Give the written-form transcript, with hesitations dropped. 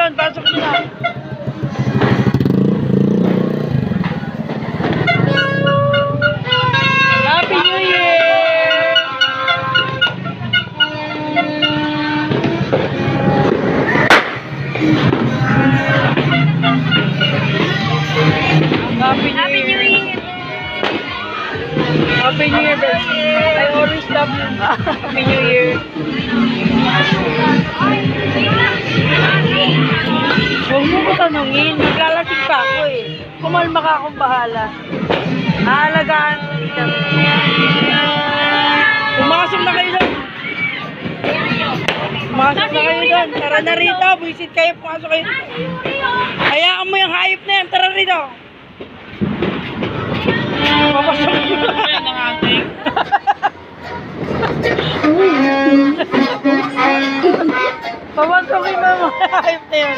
doon. Pasok mo na. Happy New Year! Happy New Year! Happy New Year, baby. I always love you. Happy New Year. Huwag mo ko tanungin. Maglalasing pa ako eh. Kumalma ka akong bahala. Aalagaan ko dito. Pumasok na kayo doon. Pumasok na kayo doon. Tara na rito. Buisit kayo. Pumasok kayo. Hayaan mo yung hayop na yan. Tara rito. Papasok mo na. Papasok mo yung hayop na yan.